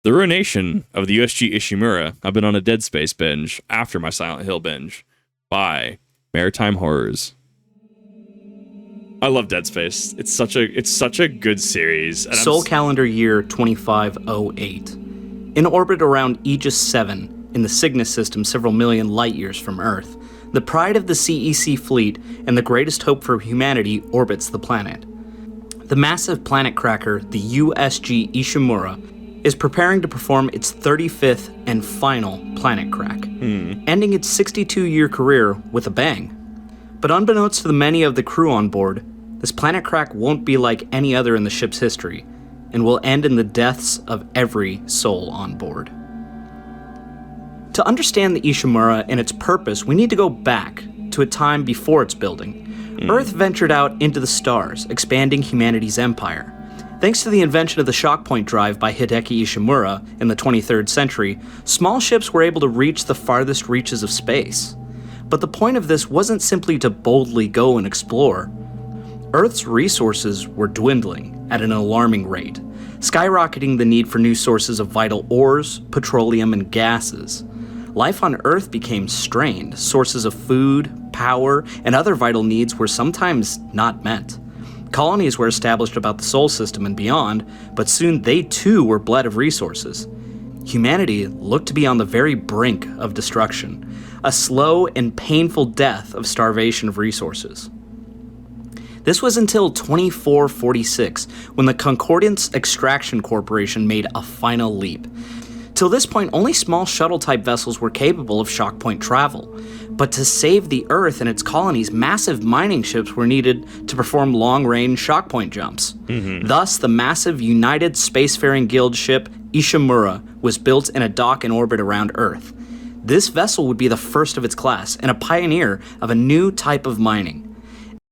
The Ruination of the USG Ishimura. I've been on a Dead Space binge after my Silent Hill binge by Maritime Horrors. I love Dead Space. It's such a good series. And Sol calendar year 2508. In orbit around Aegis VII in the Cygnus system several million light years from Earth, the pride of the CEC fleet and the greatest hope for humanity orbits the planet. The massive planet cracker, the USG Ishimura, is preparing to perform its 35th and final planet crack, ending its 62-year career with a bang. But unbeknownst to the many of the crew on board, this planet crack won't be like any other in the ship's history, and will end in the deaths of every soul on board. To understand the Ishimura and its purpose, we need to go back to a time before its building. Earth ventured out into the stars, expanding humanity's empire. Thanks to the invention of the shockpoint drive by Hideki Ishimura in the 23rd century, small ships were able to reach the farthest reaches of space. But the point of this wasn't simply to boldly go and explore. Earth's resources were dwindling at an alarming rate, skyrocketing the need for new sources of vital ores, petroleum, and gases. Life on Earth became strained. Sources of food, power, and other vital needs were sometimes not met. Colonies were established about the Sol system and beyond, but soon they too were bled of resources. Humanity looked to be on the very brink of destruction, a slow and painful death of starvation of resources. This was until 2446, when the Concordance Extraction Corporation made a final leap. Till this point, only small shuttle-type vessels were capable of shockpoint travel. But to save the Earth and its colonies, massive mining ships were needed to perform long-range shockpoint jumps. Thus, the massive United Spacefaring Guild ship Ishimura was built in a dock in orbit around Earth. This vessel would be the first of its class and a pioneer of a new type of mining.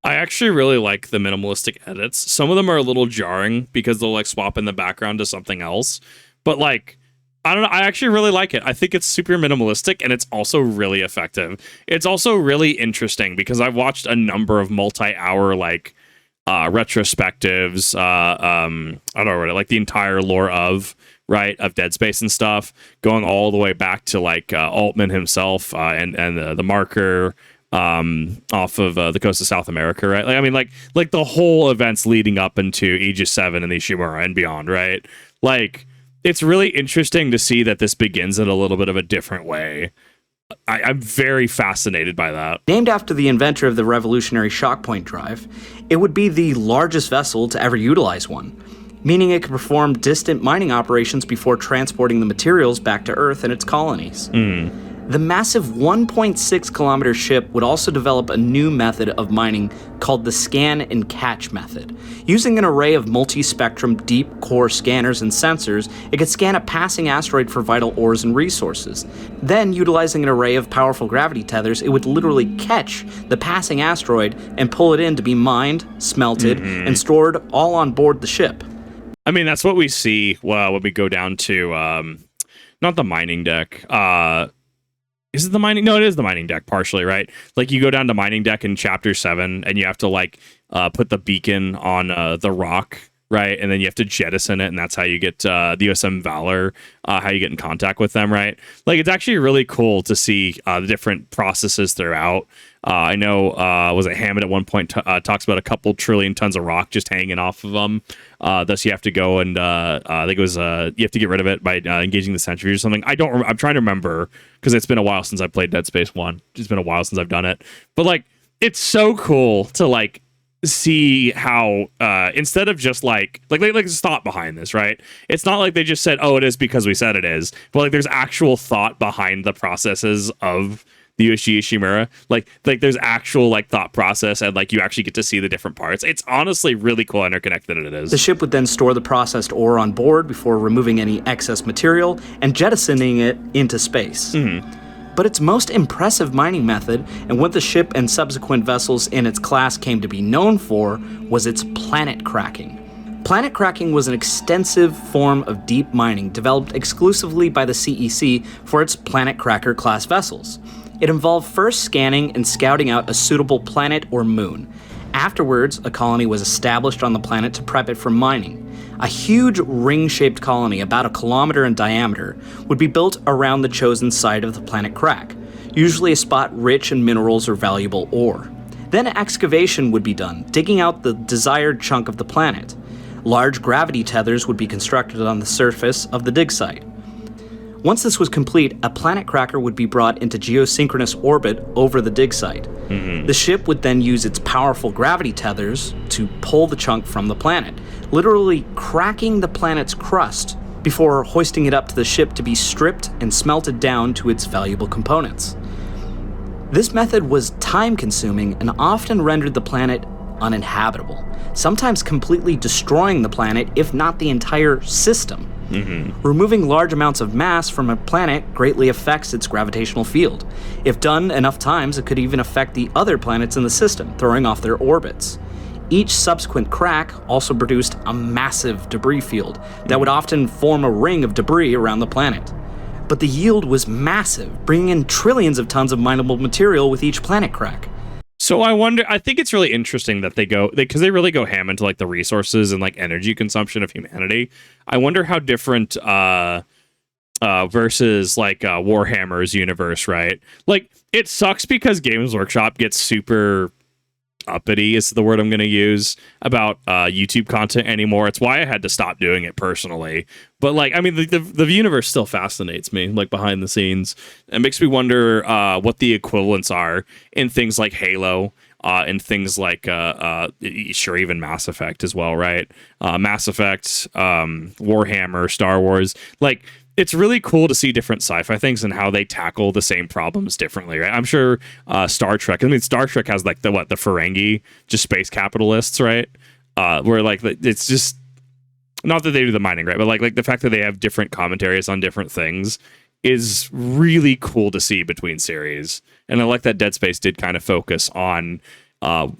I actually really like the minimalistic edits. Some of them are a little jarring because they'll like swap in the background to something else. But like, I don't know, I actually really like it. I think it's super minimalistic and it's also really effective. It's also really interesting because I've watched a number of multi-hour like retrospectives, I don't know, like the entire lore of Dead Space and stuff, going all the way back to like Altman himself and the marker off of the coast of South America, right? Like, I mean, like the whole events leading up into Aegis VII and the Ishimura and beyond, right? Like, it's really interesting to see that this begins in a little bit of a different way. I'm very fascinated by that. Named after the inventor of the revolutionary shockpoint drive, it would be the largest vessel to ever utilize one, meaning it could perform distant mining operations before transporting the materials back to Earth and its colonies. The massive 1.6 kilometer ship would also develop a new method of mining called the scan and catch method. Using an array of multi-spectrum deep core scanners and sensors, it could scan a passing asteroid for vital ores and resources. Then, utilizing an array of powerful gravity tethers, it would literally catch the passing asteroid and pull it in to be mined, smelted, and stored all on board the ship. I mean, that's what we see when we go down to, not the mining deck, is it the mining? No, it is the mining deck, partially, right? Like, you go down to mining deck in Chapter 7, and you have to, like, put the beacon on the rock, right? And then you have to jettison it, and that's how you get the USM Valor, how you get in contact with them, right? Like, it's actually really cool to see the different processes throughout. I know, was it Hammond at one point talks about a couple trillion tons of rock just hanging off of them. Thus, you have to go and I think it was you have to get rid of it by engaging the sentry or something. I'm trying to remember because it's been a while since I played Dead Space 1. It's been a while since I've done it. But like, it's so cool to like see how instead of just like there's thought behind this, right? It's not like they just said, oh, it is because we said it is, but like there's actual thought behind the processes of the USG Ishimura. Like there's actual like thought process, and like you actually get to see the different parts. It's honestly really cool, interconnected it is. The ship would then store the processed ore on board before removing any excess material and jettisoning it into space. But its most impressive mining method, and what the ship and subsequent vessels in its class came to be known for, was its planet cracking. Planet cracking was an extensive form of deep mining developed exclusively by the CEC for its Planet Cracker class vessels. It involved first scanning and scouting out a suitable planet or moon. Afterwards, a colony was established on the planet to prep it for mining. A huge ring-shaped colony about a kilometer in diameter would be built around the chosen site of the planet crack, usually a spot rich in minerals or valuable ore. Then excavation would be done, digging out the desired chunk of the planet. Large gravity tethers would be constructed on the surface of the dig site. Once this was complete, a planet cracker would be brought into geosynchronous orbit over the dig site. The ship would then use its powerful gravity tethers to pull the chunk from the planet, literally cracking the planet's crust before hoisting it up to the ship to be stripped and smelted down to its valuable components. This method was time-consuming and often rendered the planet uninhabitable, sometimes completely destroying the planet, if not the entire system. Removing large amounts of mass from a planet greatly affects its gravitational field. If done enough times, it could even affect the other planets in the system, throwing off their orbits. Each subsequent crack also produced a massive debris field that would often form a ring of debris around the planet. But the yield was massive, bringing in trillions of tons of mineable material with each planet crack. So I think it's really interesting that because they really go ham into like the resources and like energy consumption of humanity. I wonder how different versus like Warhammer's universe, right? Like it sucks because Games Workshop gets super uppity is the word I'm going to use about YouTube content anymore. It's why I had to stop doing it personally. But like, I mean, the universe still fascinates me, like behind the scenes. It makes me wonder what the equivalents are in things like Halo, and things like sure, even Mass Effect as well, right? Mass Effect, Warhammer, Star Wars, like. It's really cool to see different sci-fi things and how they tackle the same problems differently, right? I'm sure Star Trek. I mean, Star Trek has like the Ferengi, just space capitalists, right? Where like it's just not that they do the mining, right? But like the fact that they have different commentaries on different things is really cool to see between series. And I like that Dead Space did kind of focus on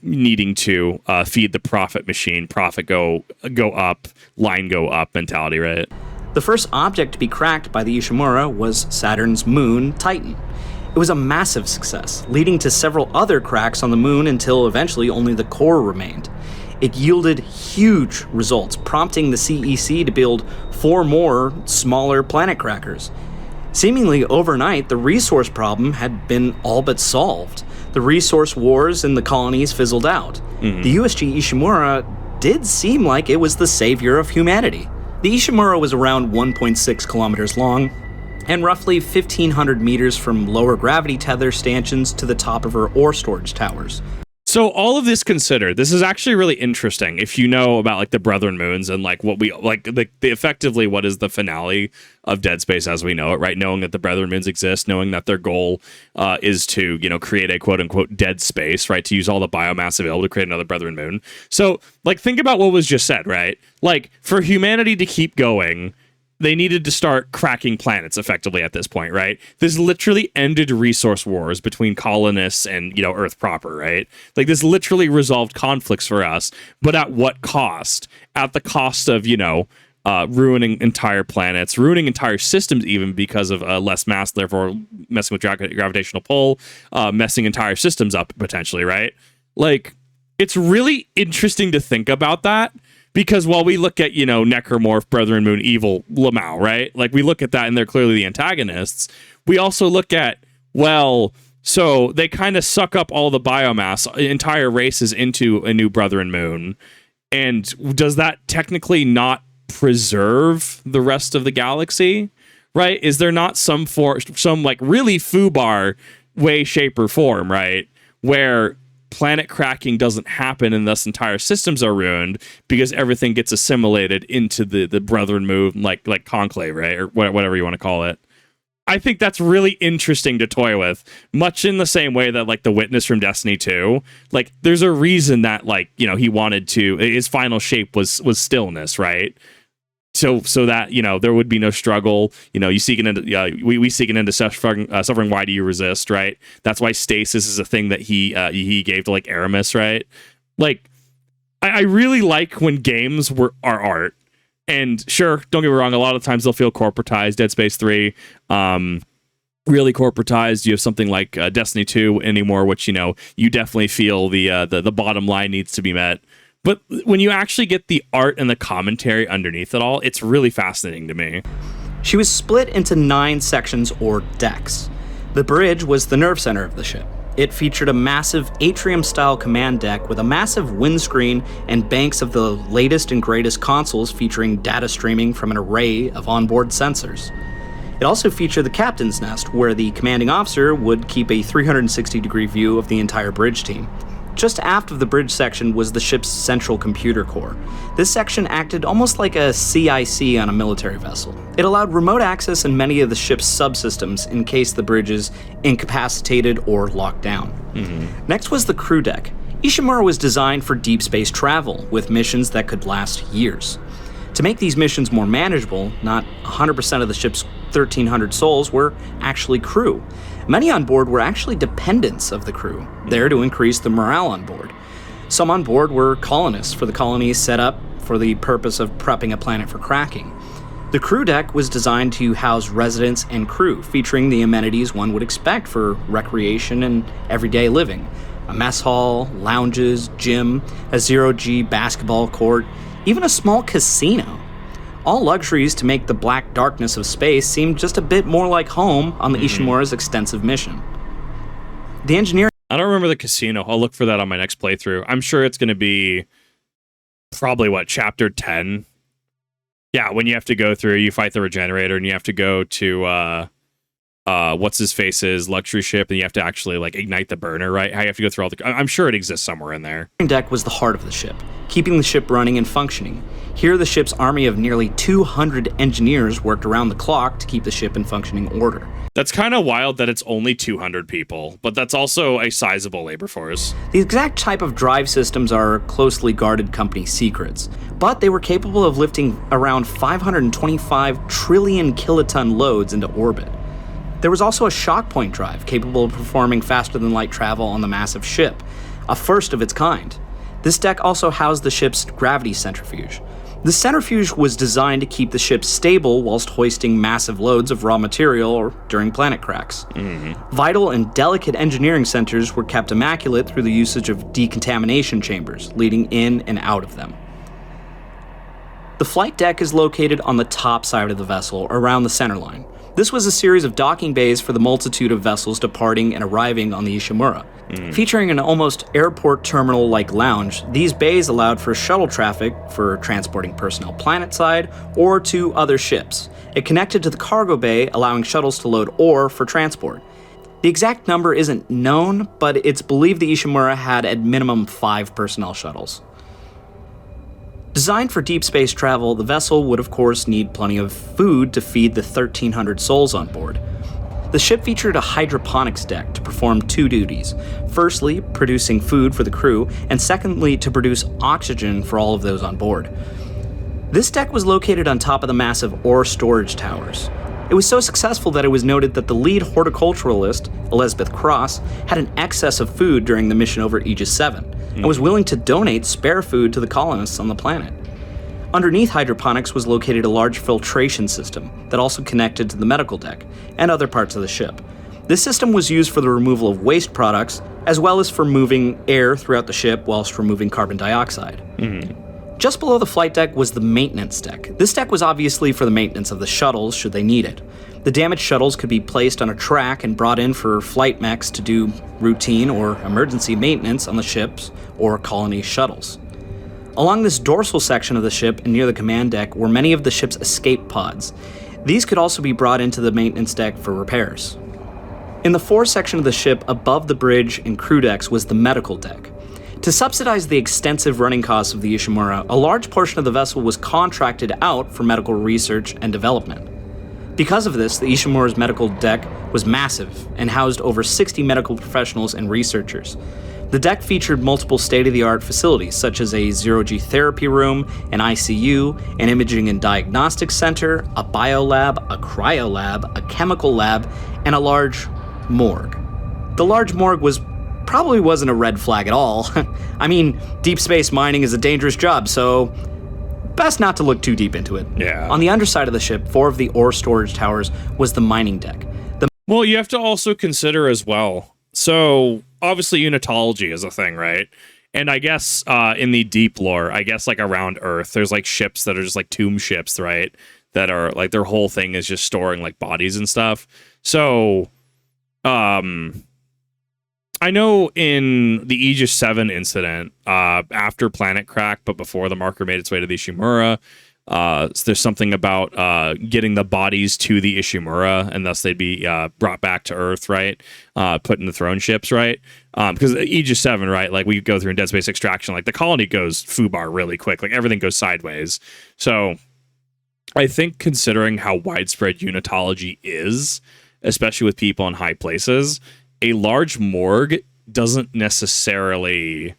needing to feed the profit machine, profit go up, line go up mentality, right? The first object to be cracked by the Ishimura was Saturn's moon, Titan. It was a massive success, leading to several other cracks on the moon until eventually only the core remained. It yielded huge results, prompting the CEC to build 4 more smaller planet crackers. Seemingly overnight, the resource problem had been all but solved. The resource wars in the colonies fizzled out. The USG Ishimura did seem like it was the savior of humanity. The Ishimura was around 1.6 kilometers long and roughly 1,500 meters from lower gravity tether stanchions to the top of her ore storage towers. So all of this considered, this is actually really interesting if you know about like the Brethren Moons and like what we like the effectively what is the finale of Dead Space as we know it, right? Knowing that the Brethren Moons exist, knowing that their goal is to, you know, create a quote unquote dead space, right? To use all the biomass available to create another Brethren Moon. So like think about what was just said, right? Like for humanity to keep going, they needed to start cracking planets effectively at this point, right? This literally ended resource wars between colonists and, you know, Earth proper, right? Like this literally resolved conflicts for us, but at what cost? At the cost of, you know, ruining entire planets, ruining entire systems even because of less mass, therefore messing with gravitational pull, messing entire systems up potentially, right? Like it's really interesting to think about that. Because while we look at, you know, Necromorph, Brethren Moon, Evil, Lamau, right? Like we look at that and they're clearly the antagonists. We also look at, well, so they kind of suck up all the biomass, entire races into a new Brethren Moon. And does that technically not preserve the rest of the galaxy? Right? Is there not some like really foobar way, shape, or form, right? Where planet cracking doesn't happen and thus entire systems are ruined because everything gets assimilated into the Brethren Moon, like Conclave, right? Or whatever you want to call it. I think that's really interesting to toy with, much in the same way that like the Witness from Destiny 2, like there's a reason that like, you know, he wanted to, his final shape was stillness, right? So that, you know, there would be no struggle. You know, you seek an end. We seek an end to suffering. Why do you resist? Right. That's why stasis is a thing that he gave to like Aramis. Right. Like, I really like when games are art. And sure, don't get me wrong. A lot of times they'll feel corporatized. Dead Space 3, really corporatized. You have something like Destiny 2 anymore, which, you know, you definitely feel the bottom line needs to be met. But when you actually get the art and the commentary underneath it all, it's really fascinating to me. She was split into 9 sections or decks. The bridge was the nerve center of the ship. It featured a massive atrium-style command deck with a massive windscreen and banks of the latest and greatest consoles featuring data streaming from an array of onboard sensors. It also featured the captain's nest, where the commanding officer would keep a 360-degree view of the entire bridge team. Just aft of the bridge section was the ship's central computer core. This section acted almost like a CIC on a military vessel. It allowed remote access in many of the ship's subsystems in case the bridge is incapacitated or locked down. Next was the crew deck. Ishimura was designed for deep space travel, with missions that could last years. To make these missions more manageable, not 100% of the ship's 1,300 souls were actually crew. Many on board were actually dependents of the crew, there to increase the morale on board. Some on board were colonists for the colonies set up for the purpose of prepping a planet for cracking. The crew deck was designed to house residents and crew, featuring the amenities one would expect for recreation and everyday living. A mess hall, lounges, gym, a 0G basketball court, even a small casino. All luxuries to make the black darkness of space seem just a bit more like home on the Ishimura's extensive mission. The engineering... I don't remember the casino. I'll look for that on my next playthrough. I'm sure it's going to be probably, chapter 10? Yeah, when you have to go through, you fight the regenerator, and you have to go to, what's-his-face's luxury ship, and you have to actually, ignite the burner, right? How you have to go through all the... I'm sure it exists somewhere in there. deck was the heart of the ship, keeping the ship running and functioning. Here, the ship's army of nearly 200 engineers worked around the clock to keep the ship in functioning order. That's kind of wild that it's only 200 people, but that's also a sizable labor force. The exact type of drive systems are closely guarded company secrets, but they were capable of lifting around 525 trillion kiloton loads into orbit. There was also a shock point drive capable of performing faster-than-light travel on the massive ship, a first of its kind. This deck also housed the ship's gravity centrifuge. The centrifuge was designed to keep the ship stable whilst hoisting massive loads of raw material or during planet cracks. Vital and delicate engineering centers were kept immaculate through the usage of decontamination chambers, leading in and out of them. The flight deck is located on the top side of the vessel, around the centerline. This was a series of docking bays for the multitude of vessels departing and arriving on the Ishimura. Featuring an almost airport terminal-like lounge, these bays allowed for shuttle traffic for transporting personnel planetside or to other ships. It connected to the cargo bay, allowing shuttles to load ore for transport. The exact number isn't known, but it's believed the Ishimura had at minimum 5 personnel shuttles. Designed for deep space travel, the vessel would of course need plenty of food to feed the 1,300 souls on board. The ship featured a hydroponics deck to perform 2 duties. Firstly, producing food for the crew, and secondly, to produce oxygen for all of those on board. This deck was located on top of the massive ore storage towers. It was so successful that it was noted that the lead horticulturalist, Elizabeth Cross, had an excess of food during the mission over Aegis VII, and was willing to donate spare food to the colonists on the planet. Underneath hydroponics was located a large filtration system that also connected to the medical deck and other parts of the ship. This system was used for the removal of waste products, as well as for moving air throughout the ship whilst removing carbon dioxide. Just below the flight deck was the maintenance deck. This deck was obviously for the maintenance of the shuttles should they need it. The damaged shuttles could be placed on a track and brought in for flight mechs to do routine or emergency maintenance on the ships or colony shuttles. Along this dorsal section of the ship and near the command deck were many of the ship's escape pods. These could also be brought into the maintenance deck for repairs. In the fore section of the ship above the bridge and crew decks was the medical deck. To subsidize the extensive running costs of the Ishimura, a large portion of the vessel was contracted out for medical research and development. Because of this, the Ishimura's medical deck was massive and housed over 60 medical professionals and researchers. The deck featured multiple state-of-the-art facilities, such as a zero-G therapy room, an ICU, an imaging and diagnostics center, a biolab, a cryolab, a chemical lab, and a large morgue. The large morgue probably wasn't a red flag at all. I mean, deep space mining is a dangerous job, so best not to look too deep into it. Yeah. On the underside of the ship, 4 of the ore storage towers was the mining deck. Well, you have to also consider as well. So, obviously, unitology is a thing, right? And I guess in the deep lore, I guess like around Earth, there's like ships that are just like tomb ships, right? That are like their whole thing is just storing like bodies and stuff. So, I know in the Aegis VII incident, after Planet Crack, but before the marker made its way to the Ishimura, there's something about getting the bodies to the Ishimura, and thus they'd be brought back to Earth, right? Put in the throne ships, right? Because Aegis VII, right? Like we go through in Dead Space Extraction, like the colony goes foobar really quick, like everything goes sideways. So I think considering how widespread unitology is, especially with people in high places, a large morgue doesn't necessarily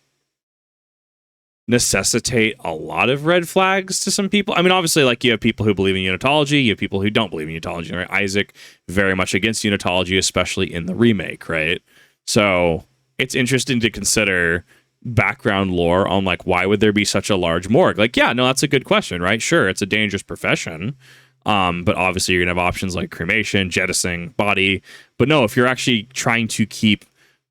necessitate a lot of red flags to some people. I mean, obviously, like you have people who believe in unitology, you have people who don't believe in unitology. Right? Isaac, very much against unitology, especially in the remake, right? So it's interesting to consider background lore on like why would there be such a large morgue? Like, yeah, no, that's a good question, right? Sure, it's a dangerous profession. But obviously you're gonna have options like cremation, jettisoning body. But no, if you're actually trying to keep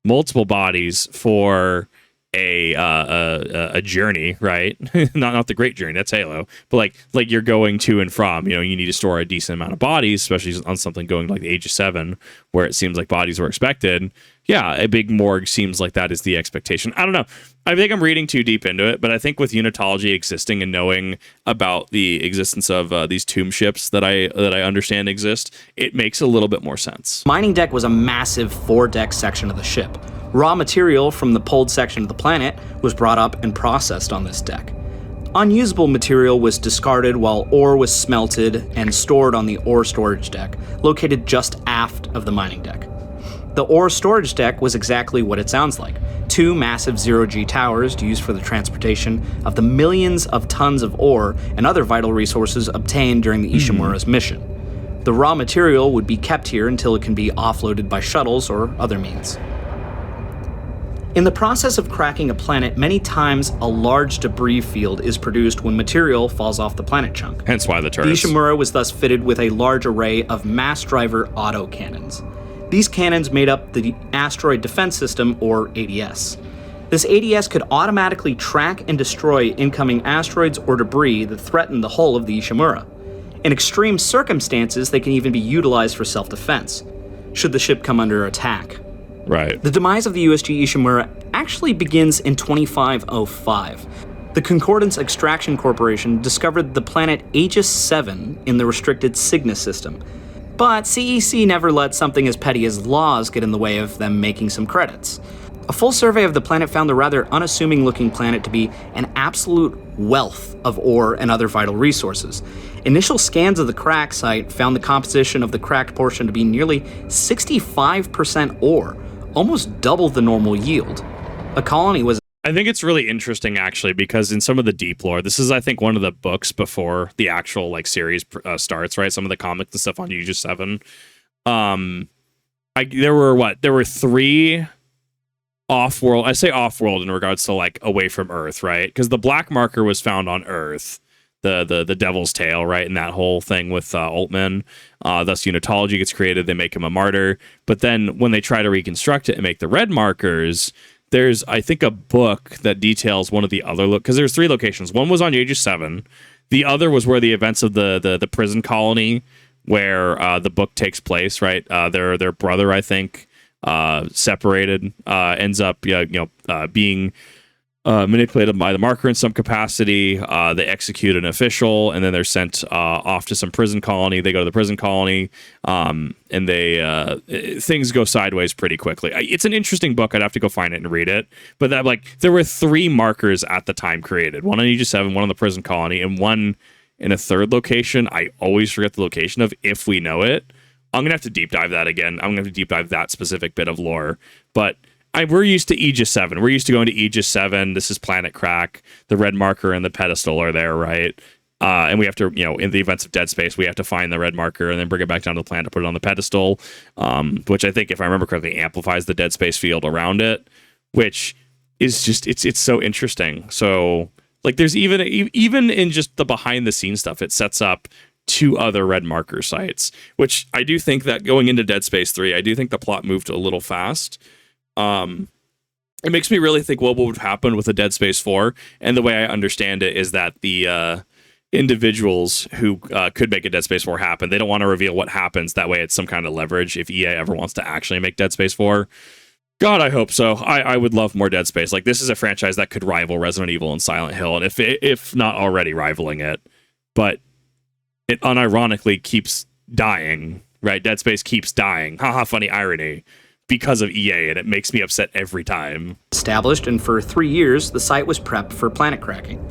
multiple bodies for a journey, right? not the great journey, that's Halo, but like you're going to and from, you know, you need to store a decent amount of bodies, especially on something going like the Aegis VII, where it seems like bodies were expected. Yeah, a big morgue seems like that is the expectation. I don't know. I think I'm reading too deep into it, but I think with unitology existing and knowing about the existence of these tomb ships that I understand exist, it makes a little bit more sense. Mining deck was a massive 4-deck section of the ship. Raw material from the poled section of the planet was brought up and processed on this deck. Unusable material was discarded while ore was smelted and stored on the ore storage deck, located just aft of the mining deck. The ore storage deck was exactly what it sounds like. 2 massive zero-G towers used for the transportation of the millions of tons of ore and other vital resources obtained during the Ishimura's mission. The raw material would be kept here until it can be offloaded by shuttles or other means. In the process of cracking a planet, many times a large debris field is produced when material falls off the planet chunk. Hence why the turrets. The Ishimura was thus fitted with a large array of mass driver autocannons. These cannons made up the Asteroid Defense System, or ADS. This ADS could automatically track and destroy incoming asteroids or debris that threaten the hull of the Ishimura. In extreme circumstances, they can even be utilized for self-defense, should the ship come under attack. Right. The demise of the USG Ishimura actually begins in 2505. The Concordance Extraction Corporation discovered the planet Aegis VII in the restricted Cygnus system. But CEC never let something as petty as laws get in the way of them making some credits. A full survey of the planet found the rather unassuming-looking planet to be an absolute wealth of ore and other vital resources. Initial scans of the crack site found the composition of the cracked portion to be nearly 65% ore, almost double the normal yield. A colony was... I think it's really interesting, actually, because in some of the deep lore, this is, I think, one of the books before the actual like series starts, right? Some of the comics and stuff on Aegis VII. There were 3 off-world. I say off-world in regards to like away from Earth, right? Because the black marker was found on Earth, the Devil's Tail, right? And that whole thing with Altman. Thus, unitology gets created. They make him a martyr. But then when they try to reconstruct it and make the red markers, there's, I think, a book that details one of the other because there's 3 locations. One was on Aegis VII. The other was where the events of the prison colony, where the book takes place. Right, their brother, I think, separated, ends up being manipulated by the marker in some capacity. They execute an official, and then they're sent off to some prison colony. They go to the prison colony, and things go sideways pretty quickly. It's an interesting book. I'd have to go find it and read it. But there were 3 markers at the time created: one on Aegis VII, one on the prison colony, and one in a third location. I always forget the location of, if we know it. I'm gonna have to deep dive that again. I'm gonna have to deep dive that specific bit of lore, but. We're used to Aegis VII. We're used to going to Aegis VII. This is Planet Crack. The red marker and the pedestal are there, right? And we have to, in the events of Dead Space, we have to find the red marker and then bring it back down to the planet to put it on the pedestal, which I think, if I remember correctly, amplifies the Dead Space field around it, which is just, it's so interesting. So, like, there's even in just the behind-the-scenes stuff, it sets up 2 other red marker sites, which I do think that going into Dead Space 3, I do think the plot moved a little fast. it makes me really think what would happen with a Dead Space 4. And the way I understand it is that the individuals who could make a Dead Space 4 happen, they don't want to reveal what happens. That way it's some kind of leverage if EA ever wants to actually make Dead Space 4. God, I hope so. I would love more Dead Space. Like, this is a franchise that could rival Resident Evil and Silent Hill, and if not already rivaling it. But it unironically keeps dying, right? Dead Space keeps dying. Haha, funny irony. Because of EA, and it makes me upset every time. Established, and for 3 years, the site was prepped for planet cracking.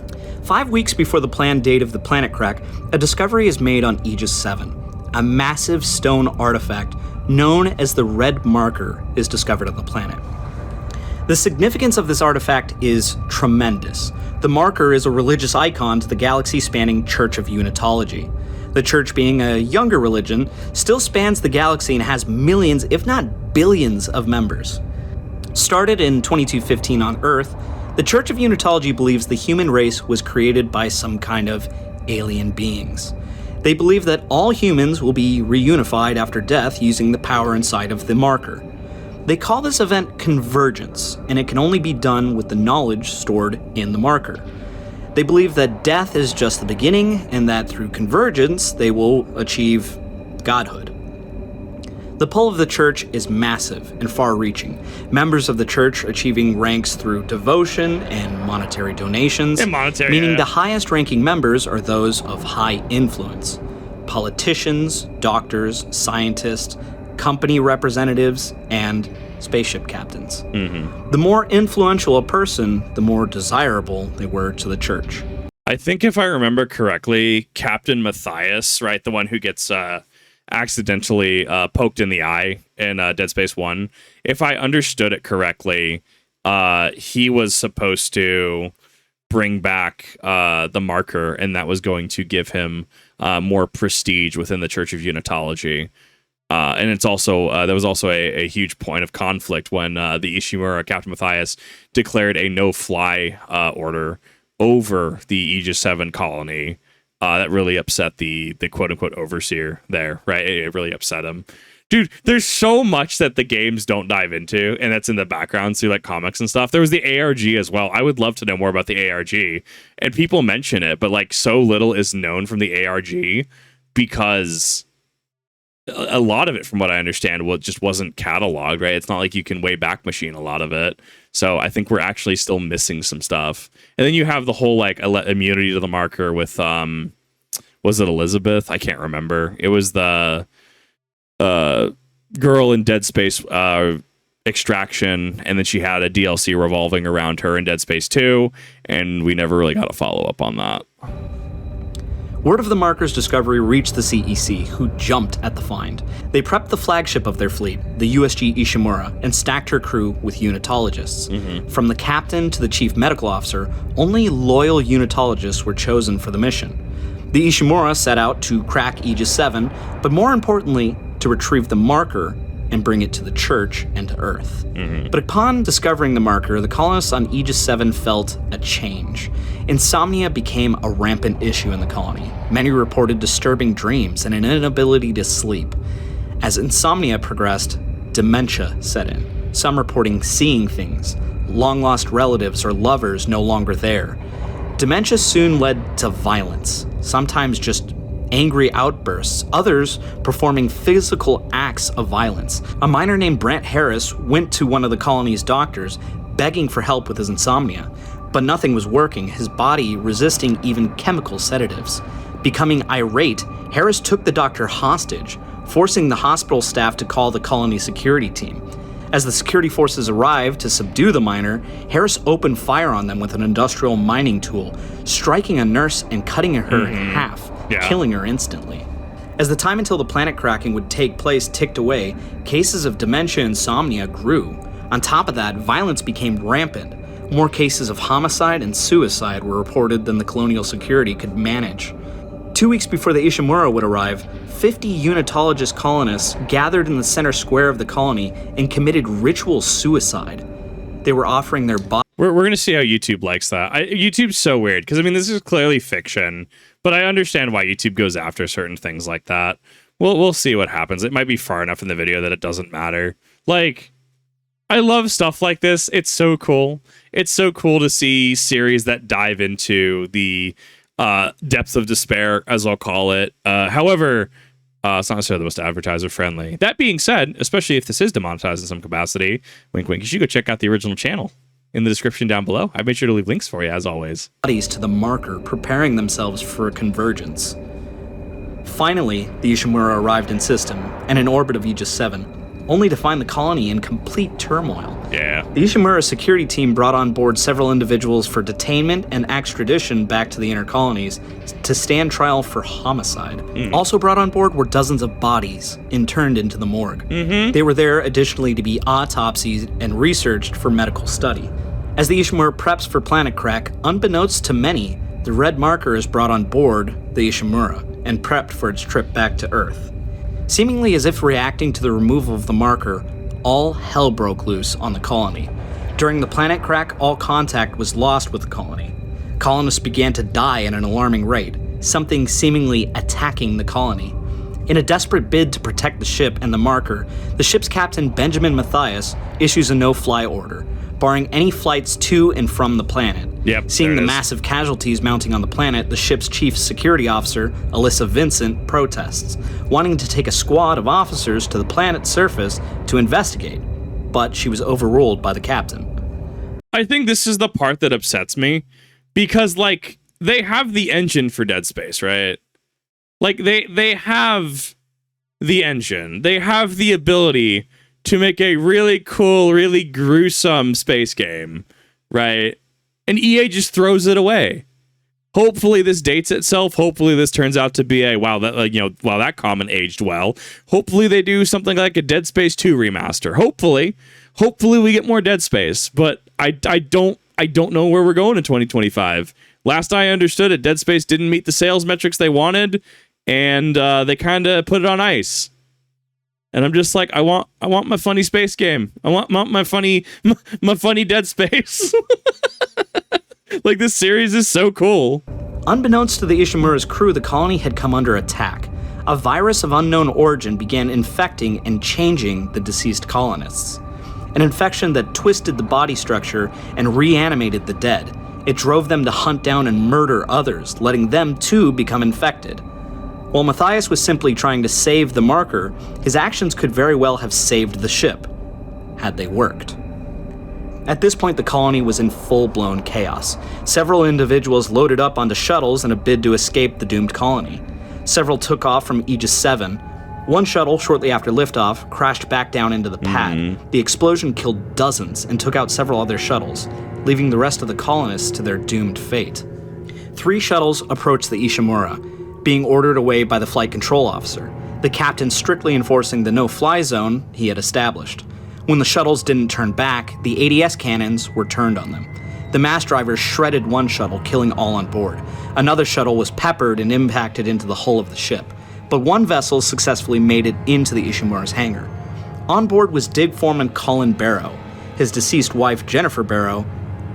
5 weeks before the planned date of the planet crack, a discovery is made on Aegis VII. A massive stone artifact known as the Red Marker is discovered on the planet. The significance of this artifact is tremendous. The marker is a religious icon to the galaxy-spanning Church of Unitology. The church, being a younger religion, still spans the galaxy and has millions, if not billions, of members. Started in 2215 on Earth, the Church of Unitology believes the human race was created by some kind of alien beings. They believe that all humans will be reunified after death using the power inside of the marker. They call this event convergence, and it can only be done with the knowledge stored in the marker. They believe that death is just the beginning, and that through convergence, they will achieve godhood. The pull of the church is massive and far-reaching. Members of the church achieving ranks through devotion and monetary donations, meaning the highest-ranking members are those of high influence. Politicians, doctors, scientists, company representatives, and spaceship captains. The more influential a person, the more desirable they were to the church. I think if I remember correctly, Captain Matthias, right, the one who gets accidentally poked in the eye in Dead Space 1, if I understood it correctly, he was supposed to bring back the marker, and that was going to give him more prestige within the Church of Unitology. And it's also there was also a huge point of conflict when the Ishimura, Captain Matthias, declared a no-fly order over the Aegis VII colony. That really upset the quote-unquote overseer there, right? It really upset him. Dude, there's so much that the games don't dive into, and that's in the background through like comics and stuff. There was the ARG as well. I would love to know more about the ARG. And people mention it, but like so little is known from the ARG because a lot of it, from what I understand, just wasn't cataloged, right? It's not like you can way back machine a lot of it. So I think we're actually still missing some stuff. And then you have the whole like immunity to the marker with was it Elizabeth? I can't remember. It was the girl in Dead Space Extraction, and then she had a DLC revolving around her in Dead Space 2, and we never really got a follow-up on that. Word of the marker's discovery reached the CEC, who jumped at the find. They prepped the flagship of their fleet, the USG Ishimura, and stacked her crew with Unitologists. From the captain to the chief medical officer, only loyal Unitologists were chosen for the mission. The Ishimura set out to crack Aegis VII, but more importantly, to retrieve the marker and bring it to the church and to Earth. But upon discovering the marker, the colonists on Aegis VII felt a change. Insomnia became a rampant issue in the colony. Many reported disturbing dreams and an inability to sleep. As insomnia progressed, dementia set in. Some reporting seeing things, long-lost relatives or lovers no longer there. Dementia soon led to violence, sometimes just angry outbursts, others performing physical acts of violence. A miner named Brant Harris went to one of the colony's doctors, begging for help with his insomnia, but nothing was working, his body resisting even chemical sedatives. Becoming irate, Harris took the doctor hostage, forcing the hospital staff to call the colony security team. As the security forces arrived to subdue the miner, Harris opened fire on them with an industrial mining tool, striking a nurse and cutting her in half, killing her instantly. As the time until the planet cracking would take place ticked away, cases of dementia and insomnia grew. On top of that, violence became rampant. More cases of homicide and suicide were reported than the colonial security could manage. 2 weeks before the Ishimura would arrive, 50 Unitologist colonists gathered in the center square of the colony and committed ritual suicide. They were offering their bodies. We're going to see how YouTube likes that. YouTube's so weird, because, I mean, this is clearly fiction, but I understand why YouTube goes after certain things like that. We'll see what happens. It might be far enough in the video that it doesn't matter. Like, I love stuff like this. It's so cool. It's so cool to see series that dive into the depths of despair, as I'll call it. However, it's not necessarily the most advertiser friendly. That being said, especially if this is demonetized in some capacity, wink, wink, you should go check out the original channel in the description down below. I made sure to leave links for you, as always. Bodies to the marker, preparing themselves for a convergence. Finally, the Ishimura arrived in system and in orbit of Aegis VII, only to find the colony in complete turmoil. Yeah. The Ishimura security team brought on board several individuals for detainment and extradition back to the inner colonies to stand trial for homicide. Also brought on board were dozens of bodies interned into the morgue. They were there additionally to be autopsied and researched for medical study. As the Ishimura preps for planet crack, unbeknownst to many, the red marker is brought on board the Ishimura and prepped for its trip back to Earth. Seemingly as if reacting to the removal of the marker, all hell broke loose on the colony. During the planet crack, all contact was lost with the colony. Colonists began to die at an alarming rate, something seemingly attacking the colony. In a desperate bid to protect the ship and the marker, the ship's captain, Benjamin Mathias, issues a no-fly order, barring any flights to and from the planet. Seeing the massive casualties mounting on the planet, the ship's chief security officer, Alyssa Vincent, protests, wanting to take a squad of officers to the planet's surface to investigate, but she was overruled by the captain. I think this is the part that upsets me, because, like, they have the engine for Dead Space, right? Like, they have the engine. They have the ability to make a really cool, really gruesome space game, right? And EA just throws it away. Hopefully this dates itself. Hopefully this turns out to be wow, that comment aged well. Hopefully they do something like a Dead Space 2 remaster. Hopefully we get more Dead Space, but I don't know where we're going in 2025. Last I understood it, Dead Space didn't meet the sales metrics they wanted, and they kind of put it on ice. And I'm just like, I want my funny space game. I want my funny Dead Space. Like, this series is so cool. Unbeknownst to the Ishimura's crew, the colony had come under attack. A virus of unknown origin began infecting and changing the deceased colonists. An infection that twisted the body structure and reanimated the dead. It drove them to hunt down and murder others, letting them too become infected. While Mathias was simply trying to save the marker, his actions could very well have saved the ship, had they worked. At this point, the colony was in full-blown chaos. Several individuals loaded up onto shuttles in a bid to escape the doomed colony. Several took off from Aegis VII. One shuttle, shortly after liftoff, crashed back down into the pad. The explosion killed dozens and took out several other shuttles, leaving the rest of the colonists to their doomed fate. 3 shuttles approached the Ishimura, being ordered away by the flight control officer, the captain strictly enforcing the no-fly zone he had established. When the shuttles didn't turn back, the ADS cannons were turned on them. The mass drivers shredded one shuttle, killing all on board. Another shuttle was peppered and impacted into the hull of the ship, but one vessel successfully made it into the Ishimura's hangar. On board was dig foreman Colin Barrow, his deceased wife Jennifer Barrow,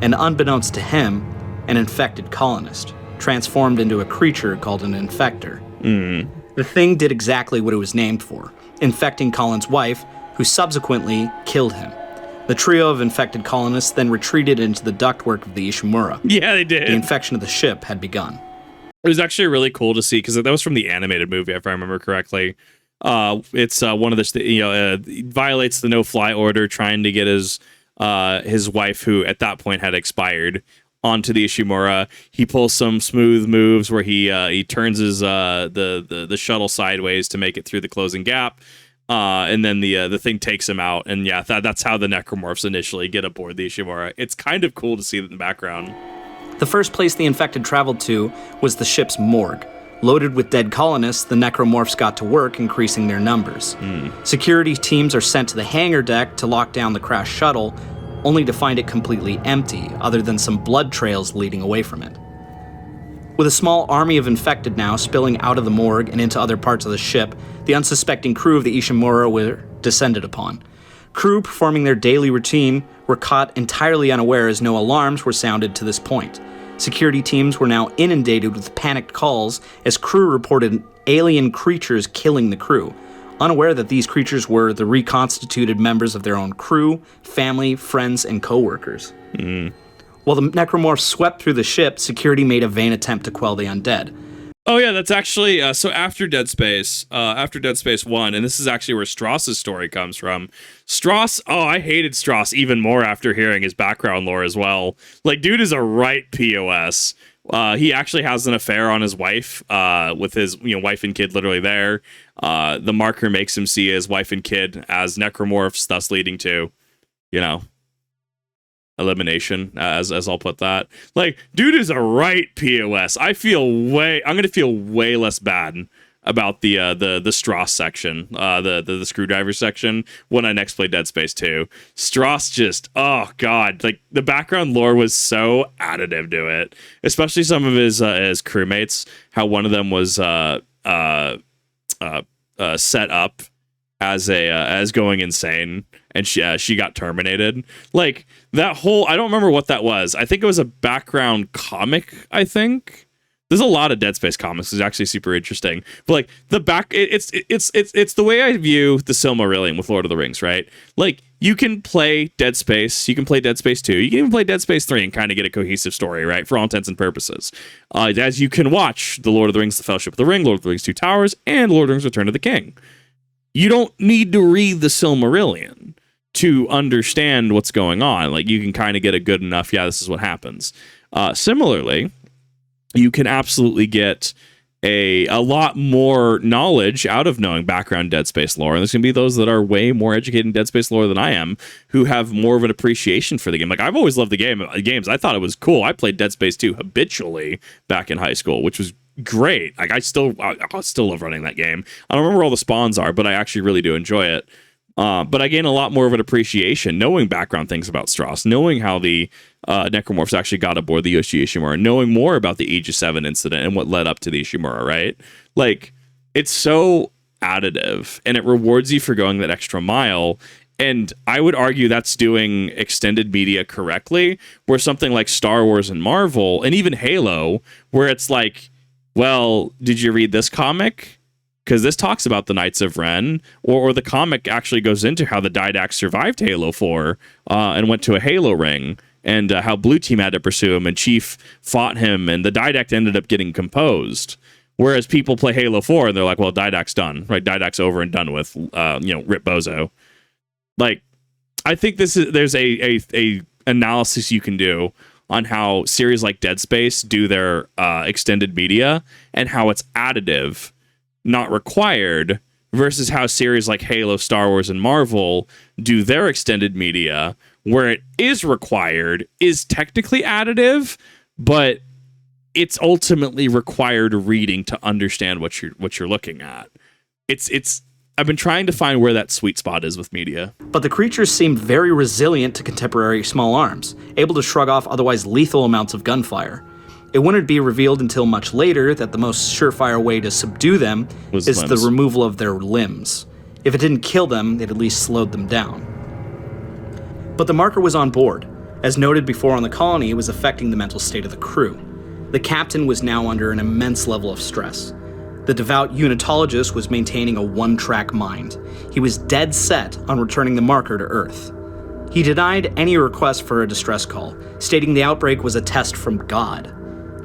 and unbeknownst to him, an infected colonist, transformed into a creature called an infector. The thing did exactly what it was named for, infecting Colin's wife, who subsequently killed him. The trio of infected colonists then retreated into the ductwork of the Ishimura. Yeah, they did. The infection of the ship had begun. It was actually really cool to see, because that was from the animated movie, if I remember correctly. It's one of the, violates the no-fly order, trying to get his wife, who at that point had expired, onto the Ishimura. He pulls some smooth moves where he turns his the shuttle sideways to make it through the closing gap. And then the thing takes him out, and yeah, that's how the necromorphs initially get aboard the Ishimura. It's kind of cool to see that in the background. The first place the infected traveled to was the ship's morgue. Loaded with dead colonists, the necromorphs got to work, increasing their numbers. Security teams are sent to the hangar deck to lock down the crashed shuttle, only to find it completely empty, other than some blood trails leading away from it. With a small army of infected now spilling out of the morgue and into other parts of the ship, the unsuspecting crew of the Ishimura were descended upon. Crew performing their daily routine were caught entirely unaware, as no alarms were sounded to this point. Security teams were now inundated with panicked calls as crew reported alien creatures killing the crew. unaware that these creatures were the reconstituted members of their own crew, family, friends, and co-workers. While the necromorphs swept through the ship, security made a vain attempt to quell the undead. Oh yeah, that's actually so after Dead Space 1, and this is actually where Strauss's story comes from. Strauss, I hated Strauss even more after hearing his background lore as well. Like, dude is a right POS. He actually has an affair on his wife, with his wife and kid literally there. The marker makes him see his wife and kid as necromorphs, thus leading to, elimination, as I'll put that. Like, dude is a right POS. I'm gonna feel way less bad about the Strauss section, the screwdriver section, when I next play Dead Space 2. Strauss just, oh god, like the background lore was so additive to it, especially some of his crewmates. How one of them was set up as going insane, and she got terminated. Like, that whole, I don't remember what that was. I think it was a background comic. I think there's a lot of Dead Space comics. It's actually super interesting. But like it's the way I view the Silmarillion with Lord of the Rings, right? Like, you can play Dead Space, you can play Dead Space 2, you can even play Dead Space 3 and kind of get a cohesive story, right? For all intents and purposes. As you can watch the Lord of the Rings, The Fellowship of the Ring, Lord of the Rings, Two Towers, and Lord of the Rings, Return of the King. You don't need to read the Silmarillion to understand what's going on. Like, you can kind of get a good enough, this is what happens. Similarly, you can absolutely get a lot more knowledge out of knowing background Dead Space lore. And there's going to be those that are way more educated in Dead Space lore than I am, who have more of an appreciation for the game. Like, I've always loved the games. I thought it was cool. I played Dead Space 2 habitually back in high school, which was great. Like, I still love running that game. I don't remember where all the spawns are, but I actually really do enjoy it. But I gain a lot more of an appreciation knowing background things about Strauss, knowing how the necromorphs actually got aboard the USG Ishimura, knowing more about the Aegis VII incident and what led up to the Ishimura, right? Like, it's so additive, and it rewards you for going that extra mile. And I would argue that's doing extended media correctly, where something like Star Wars and Marvel, and even Halo, where it's like, well, did you read this comic? Because this talks about the Knights of Ren, or the comic actually goes into how the Didact survived Halo 4 and went to a Halo ring, and how Blue Team had to pursue him, and Chief fought him, and the Didact ended up getting composed. Whereas people play Halo 4 and they're like, well, Didact's done, right? Didact's over and done with, rip bozo. Like, I think there's a analysis you can do on how series like Dead Space do their extended media, and how it's additive, not required, versus how series like Halo, Star Wars, and Marvel do their extended media, where it is required, is technically additive, but it's ultimately required reading to understand what you're looking at. I've been trying to find where that sweet spot is with media. But the creatures seemed very resilient to contemporary small arms, able to shrug off otherwise lethal amounts of gunfire. It wouldn't be revealed until much later that the most surefire way to subdue them is the removal of their limbs. If it didn't kill them, it at least slowed them down. But the marker was on board. As noted before on the colony, it was affecting the mental state of the crew. The captain was now under an immense level of stress. The devout unitologist was maintaining a one-track mind. He was dead set on returning the marker to Earth. He denied any request for a distress call, stating the outbreak was a test from God.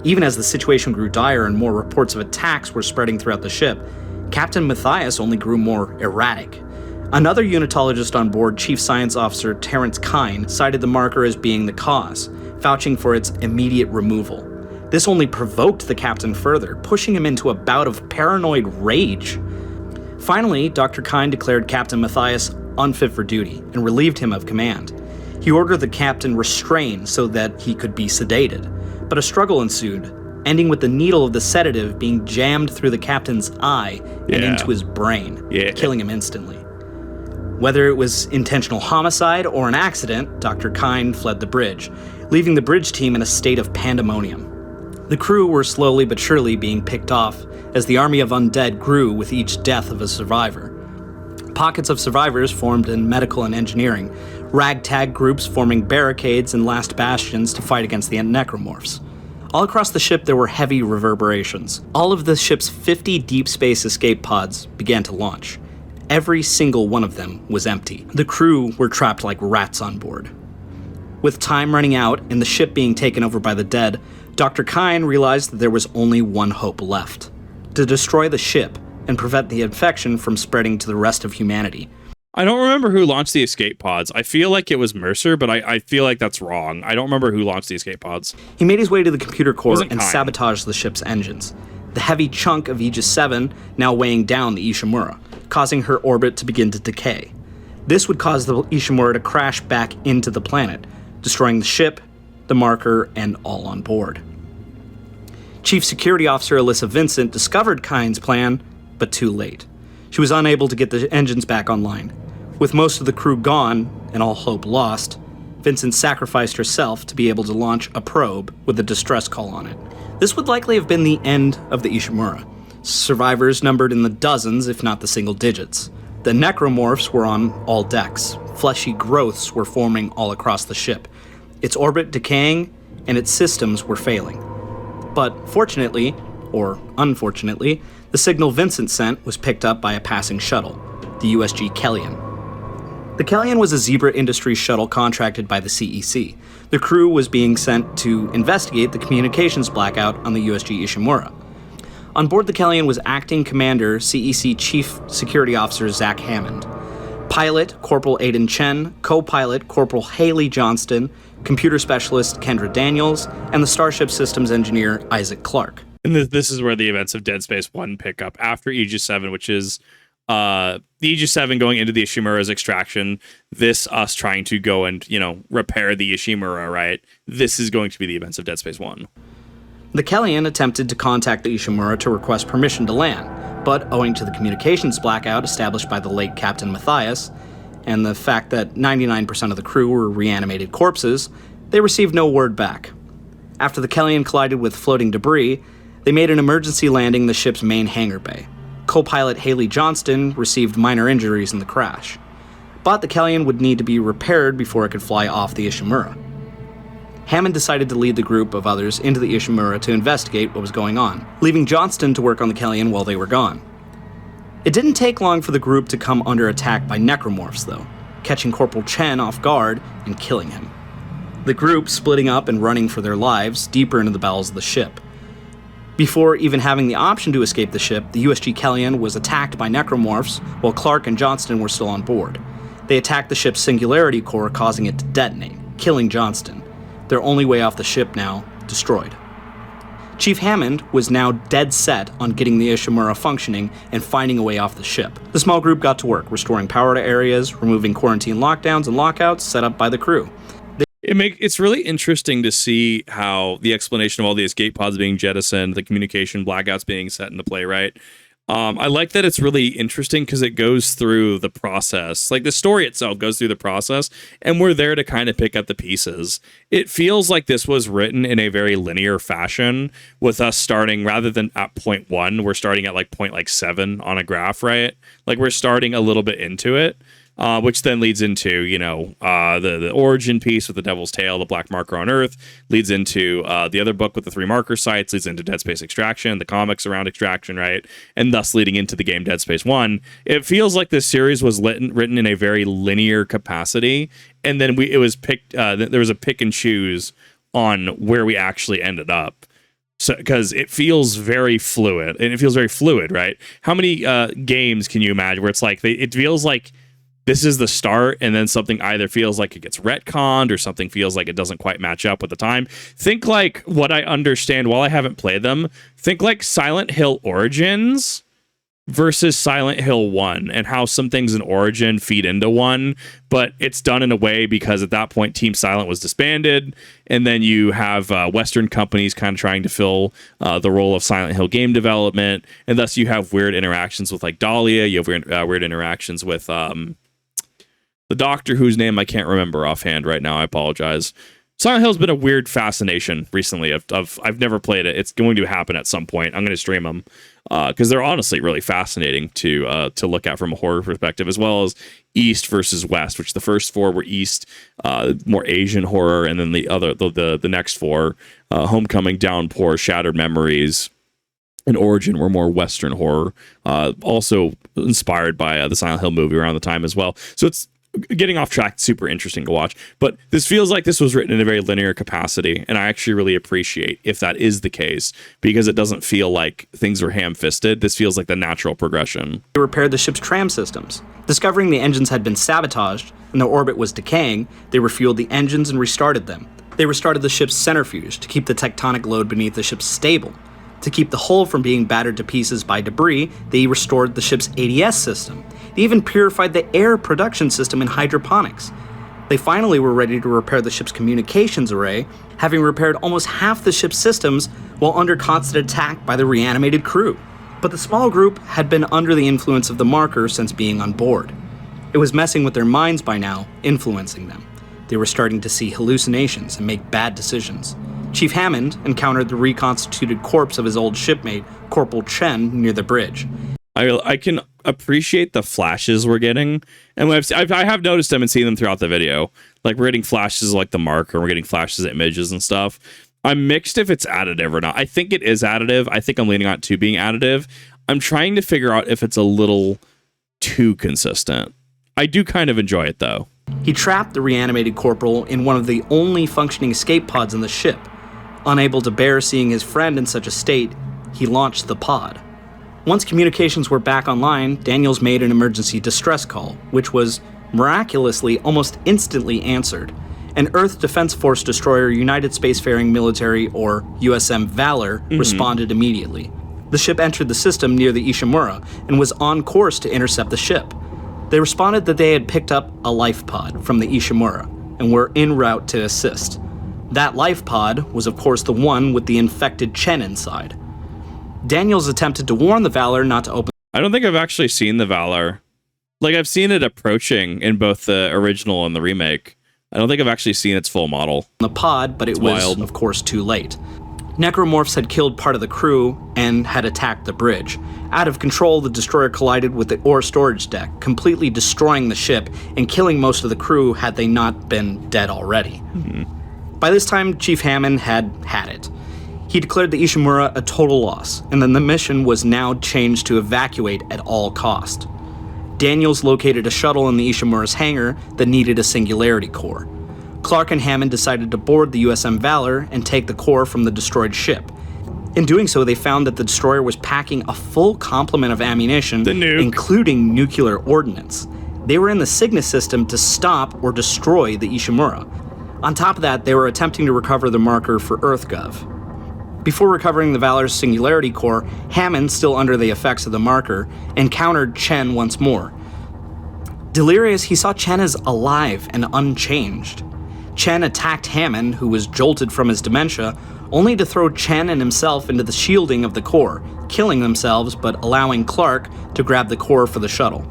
Even as the situation grew dire and more reports of attacks were spreading throughout the ship, Captain Matthias only grew more erratic. Another unitologist on board, Chief Science Officer Terrence Kine, cited the marker as being the cause, vouching for its immediate removal. This only provoked the captain further, pushing him into a bout of paranoid rage. Finally, Dr. Kine declared Captain Matthias unfit for duty and relieved him of command. He ordered the captain restrained so that he could be sedated, but a struggle ensued, ending with the needle of the sedative being jammed through the captain's eye and into his brain, killing him instantly. Whether it was intentional homicide or an accident, Dr. Kine fled the bridge, leaving the bridge team in a state of pandemonium. The crew were slowly but surely being picked off as the army of undead grew with each death of a survivor. Pockets of survivors formed in medical and engineering, ragtag groups forming barricades and last bastions to fight against the necromorphs. All across the ship there were heavy reverberations. All of the ship's 50 deep space escape pods began to launch. Every single one of them was empty. The crew were trapped like rats on board. With time running out and the ship being taken over by the dead, Dr. Kyne realized that there was only one hope left: to destroy the ship and prevent the infection from spreading to the rest of humanity. I don't remember who launched the escape pods. I feel like it was Mercer, but I feel like that's wrong. I don't remember who launched the escape pods. He made his way to the computer core and Kyne. sabotaged the ship's engines. The heavy chunk of Aegis VII now weighing down the Ishimura, causing her orbit to begin to decay. This would cause the Ishimura to crash back into the planet, destroying the ship, the marker, and all on board. Chief Security Officer Alyssa Vincent discovered Kyne's plan, but too late. She was unable to get the engines back online. With most of the crew gone and all hope lost, Vincent sacrificed herself to be able to launch a probe with a distress call on it. This would likely have been the end of the Ishimura. Survivors numbered in the dozens, if not the single digits. The necromorphs were on all decks. Fleshy growths were forming all across the ship, its orbit decaying, and its systems were failing. But fortunately, or unfortunately, the signal Vincent sent was picked up by a passing shuttle, the USG Kellyan. The Kellyan was a Zebra Industries shuttle contracted by the CEC. The crew was being sent to investigate the communications blackout on the USG Ishimura. On board the Kellyan was acting commander CEC Chief Security Officer Zach Hammond, pilot Corporal Aiden Chen, co-pilot Corporal Haley Johnston, computer specialist Kendra Daniels, and the Starship Systems engineer Isaac Clark. And this is where the events of Dead Space 1 pick up after Aegis 7, which is the Aegis 7 going into the Ishimura's extraction, this us trying to go and, repair the Ishimura, right? This is going to be the events of Dead Space 1. The Kellyan attempted to contact the Ishimura to request permission to land, but owing to the communications blackout established by the late Captain Matthias, and the fact that 99% of the crew were reanimated corpses, they received no word back. After the Kellyan collided with floating debris, they made an emergency landing in the ship's main hangar bay. Co-pilot Haley Johnston received minor injuries in the crash, but the Kellyan would need to be repaired before it could fly off the Ishimura. Hammond decided to lead the group of others into the Ishimura to investigate what was going on, leaving Johnston to work on the Kellyan while they were gone. It didn't take long for the group to come under attack by necromorphs, though, catching Corporal Chen off guard and killing him. The group splitting up and running for their lives deeper into the bowels of the ship. Before even having the option to escape the ship, the USG Kellyan was attacked by necromorphs while Clark and Johnston were still on board. They attacked the ship's singularity core, causing it to detonate, killing Johnston. Their only way off the ship now destroyed. Chief Hammond was now dead set on getting the Ishimura functioning and finding a way off the ship. The small group got to work, restoring power to areas, removing quarantine lockdowns and lockouts set up by the crew. It's really interesting to see how the explanation of all the escape pods being jettisoned, the communication blackouts being set into play, right? I like that it's really interesting because it goes through the process. Like the story itself goes through the process, and we're there to kind of pick up the pieces. It feels like this was written in a very linear fashion, with us starting rather than at point 1, we're starting at point 7 on a graph, right? Like we're starting a little bit into it. Which then leads into, the origin piece with the Devil's Tail, the Black Marker on Earth, leads into the other book with the 3 marker sites, leads into Dead Space Extraction, the comics around Extraction, right? And thus leading into the game Dead Space 1. It feels like this series was written in a very linear capacity, and then it was picked. There was a pick and choose on where we actually ended up. So, because it feels very fluid, and it feels very fluid, right? How many games can you imagine where it's like it feels like this is the start, and then something either feels like it gets retconned or something feels like it doesn't quite match up with the time. Think like what I understand while I haven't played them. Think like Silent Hill Origins versus Silent Hill 1, and how some things in Origin feed into 1, but it's done in a way because at that point Team Silent was disbanded, and then you have Western companies kind of trying to fill the role of Silent Hill game development, and thus you have weird interactions with like Dahlia, you have weird interactions with the doctor whose name I can't remember offhand right now. I apologize. Silent Hill's been a weird fascination recently. I've never played it. It's going to happen at some point. I'm going to stream them because they're honestly really fascinating to look at from a horror perspective, as well as East versus West, which the first 4 were East, more Asian horror, and then the next 4, Homecoming, Downpour, Shattered Memories, and Origin were more Western horror, also inspired by the Silent Hill movie around the time as well. So it's getting off track, super interesting to watch. But this feels like this was written in a very linear capacity, and I actually really appreciate if that is the case, because it doesn't feel like things are ham-fisted. This feels like the natural progression. They repaired the ship's tram systems. Discovering the engines had been sabotaged and the orbit was decaying, they refueled the engines and restarted them. They restarted the ship's centrifuge to keep the tectonic load beneath the ship stable. To keep the hull from being battered to pieces by debris, they restored the ship's ADS system. They even purified the air production system in hydroponics. They finally were ready to repair the ship's communications array, having repaired almost half the ship's systems while under constant attack by the reanimated crew. But the small group had been under the influence of the marker since being on board. It was messing with their minds by now, influencing them. They were starting to see hallucinations and make bad decisions. Chief Hammond encountered the reconstituted corpse of his old shipmate, Corporal Chen, near the bridge. I can appreciate the flashes we're getting, and I have noticed them and seen them throughout the video. Like, we're getting flashes of, like, the marker, we're getting flashes of images and stuff. I'm mixed if it's additive or not. I think it is additive. I think I'm leaning on it to being additive. I'm trying to figure out if it's a little too consistent. I do kind of enjoy it, though. He trapped the reanimated corporal in one of the only functioning escape pods in the ship. Unable to bear seeing his friend in such a state, he launched the pod. Once communications were back online, Daniels made an emergency distress call, which was miraculously almost instantly answered. An Earth Defense Force destroyer United Spacefaring Military, or USM Valor, responded immediately. The ship entered the system near the Ishimura and was on course to intercept the ship. They responded that they had picked up a life pod from the Ishimura and were en route to assist. That life pod was of course the one with the infected Chen inside. Daniels attempted to warn the Valor not to open. I don't think I've actually seen the Valor. Like, I've seen it approaching in both the original and the remake. I don't think I've actually seen its full model. The pod, but it was wild. Of course, too late. Necromorphs had killed part of the crew and had attacked the bridge. Out of control, the destroyer collided with the ore storage deck, completely destroying the ship and killing most of the crew had they not been dead already. By this time, Chief Hammond had it. He declared the Ishimura a total loss, and then the mission was now changed to evacuate at all cost. Daniels located a shuttle in the Ishimura's hangar that needed a singularity core. Clark and Hammond decided to board the USM Valor and take the core from the destroyed ship. In doing so, they found that the destroyer was packing a full complement of ammunition, including nuclear ordnance. They were in the Cygnus system to stop or destroy the Ishimura. On top of that, they were attempting to recover the marker for EarthGov. Before recovering the Valor's singularity core, Hammond, still under the effects of the marker, encountered Chen once more. Delirious, he saw Chen as alive and unchanged. Chen attacked Hammond, who was jolted from his dementia, only to throw Chen and himself into the shielding of the core, killing themselves but allowing Clark to grab the core for the shuttle.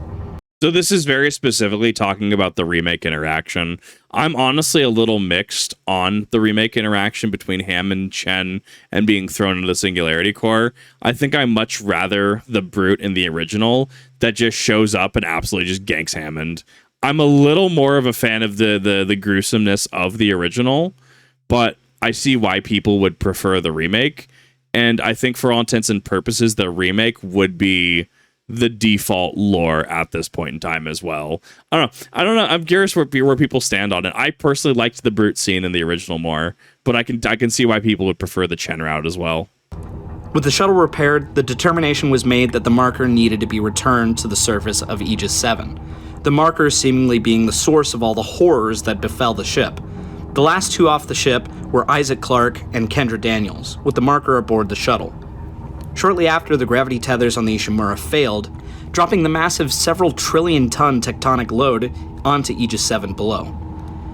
So this is very specifically talking about the remake interaction. I'm honestly a little mixed on the remake interaction between Hammond, Chen, and being thrown into the Singularity Core. I think I much rather the Brute in the original that just shows up and absolutely just ganks Hammond. I'm a little more of a fan of the gruesomeness of the original, but I see why people would prefer the remake. And I think for all intents and purposes, the remake would be the default lore at this point in time as well. I don't know. I'm curious where people stand on it. I personally liked the Brute scene in the original more, but I can see why people would prefer the Chen route as well. With the shuttle repaired, the determination was made that the marker needed to be returned to the surface of Aegis VII. The marker seemingly being the source of all the horrors that befell the ship. The last two off the ship were Isaac Clarke and Kendra Daniels, with the marker aboard the shuttle. Shortly after, the gravity tethers on the Ishimura failed, dropping the massive several trillion-ton tectonic load onto Aegis VII below.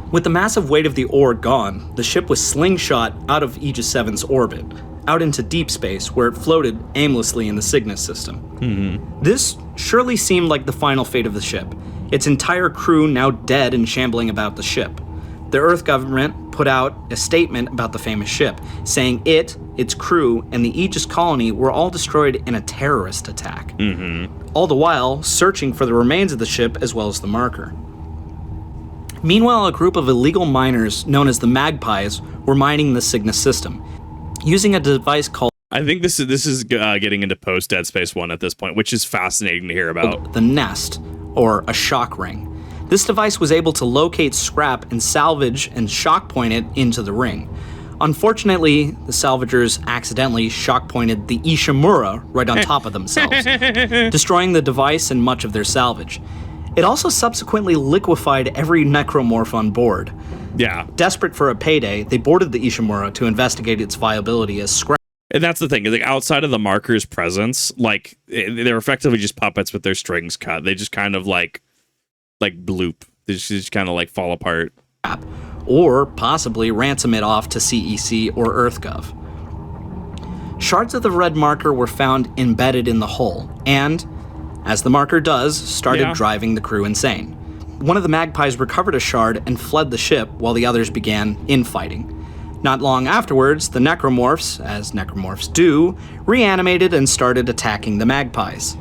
With the massive weight of the ore gone, the ship was slingshot out of Aegis VII's orbit, out into deep space where it floated aimlessly in the Cygnus system. This surely seemed like the final fate of the ship, its entire crew now dead and shambling about the ship. The Earth government put out a statement about the famous ship, saying it, its crew, and the Aegis colony were all destroyed in a terrorist attack. All the while, searching for the remains of the ship as well as the marker. Meanwhile, a group of illegal miners known as the Magpies were mining the Cygnus system, using a device called... I think this is getting into post Dead Space 1 at this point, which is fascinating to hear about. The Nest, or a shock ring. This device was able to locate scrap and salvage and shock point it into the ring. Unfortunately, the salvagers accidentally shock pointed the Ishimura right on top of themselves, destroying the device and much of their salvage. It also subsequently liquefied every necromorph on board. Yeah. Desperate for a payday, they boarded the Ishimura to investigate its viability as scrap. And that's the thing, is like outside of the marker's presence, like they're effectively just puppets with their strings cut. They just kind of like bloop. They just kind of like fall apart. Or possibly ransom it off to CEC or EarthGov. Shards of the red marker were found embedded in the hull, and, as the marker does, started driving the crew insane. One of the magpies recovered a shard and fled the ship while the others began infighting. Not long afterwards, the necromorphs, as necromorphs do, reanimated and started attacking the magpies.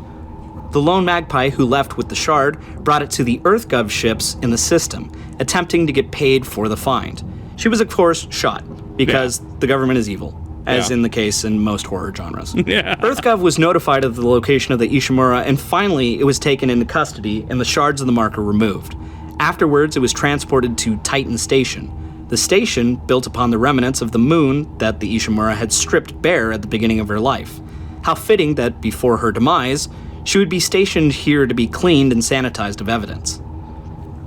The lone magpie who left with the shard brought it to the EarthGov ships in the system, attempting to get paid for the find. She was, of course, shot, because the government is evil, as in the case in most horror genres. EarthGov was notified of the location of the Ishimura, and finally it was taken into custody and the shards of the marker removed. Afterwards, it was transported to Titan Station. The station built upon the remnants of the moon that the Ishimura had stripped bare at the beginning of her life. How fitting that before her demise, she would be stationed here to be cleaned and sanitized of evidence.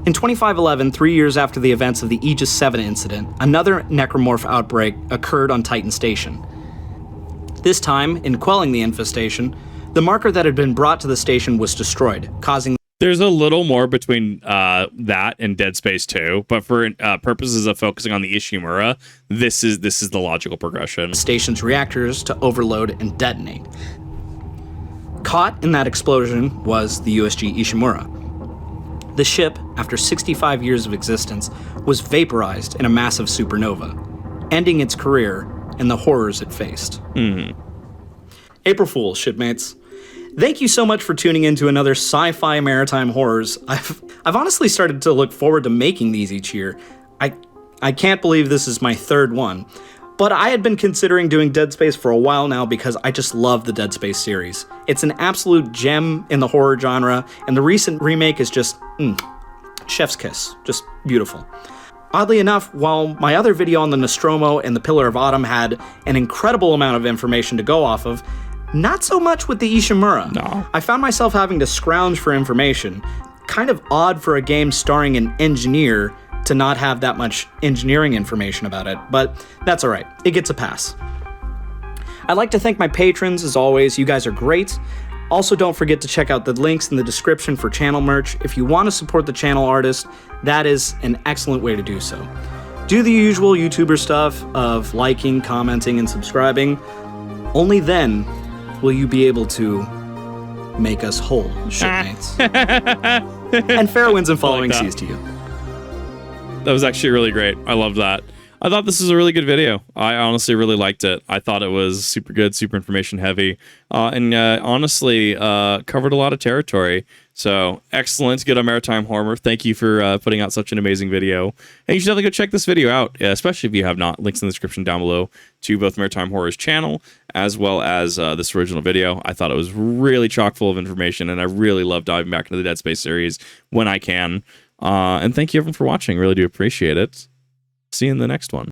In 2511, 3 years after the events of the Aegis VII incident, another necromorph outbreak occurred on Titan Station. This time, in quelling the infestation, the marker that had been brought to the station was destroyed, causing... There's a little more between that and Dead Space 2, but for purposes of focusing on the Ishimura, this is the logical progression. The station's reactors to overload and detonate. Caught in that explosion was the USG Ishimura. The ship, after 65 years of existence, was vaporized in a massive supernova, ending its career and the horrors it faced. April Fools, shipmates. Thank you so much for tuning in to another sci-fi maritime horrors. I've honestly started to look forward to making these each year. I can't believe this is my third one. But I had been considering doing Dead Space for a while now because I just love the Dead Space series. It's an absolute gem in the horror genre, and the recent remake is just, chef's kiss. Just beautiful. Oddly enough, while my other video on the Nostromo and the Pillar of Autumn had an incredible amount of information to go off of, not so much with the Ishimura. No. I found myself having to scrounge for information. Kind of odd for a game starring an engineer to not have that much engineering information about it, but that's all right. It gets a pass. I'd like to thank my patrons, as always. You guys are great. Also, don't forget to check out the links in the description for channel merch. If you want to support the channel artist, that is an excellent way to do so. Do the usual YouTuber stuff of liking, commenting, and subscribing. Only then will you be able to make us whole, shipmates. And fair winds and following seas to you. That was actually really great. I loved that. I thought this was a really good video. I honestly really liked it. I thought it was super good, super information heavy, and honestly covered a lot of territory. So excellent. Good on Maritime Horror. Thank you for putting out such an amazing video. And you should definitely go check this video out, especially if you have not. Links in the description down below to both Maritime Horror's channel as well as this original video. I thought it was really chock full of information, and I really love diving back into the Dead Space series when I can. And thank you everyone for watching. Really do appreciate it. See you in the next one.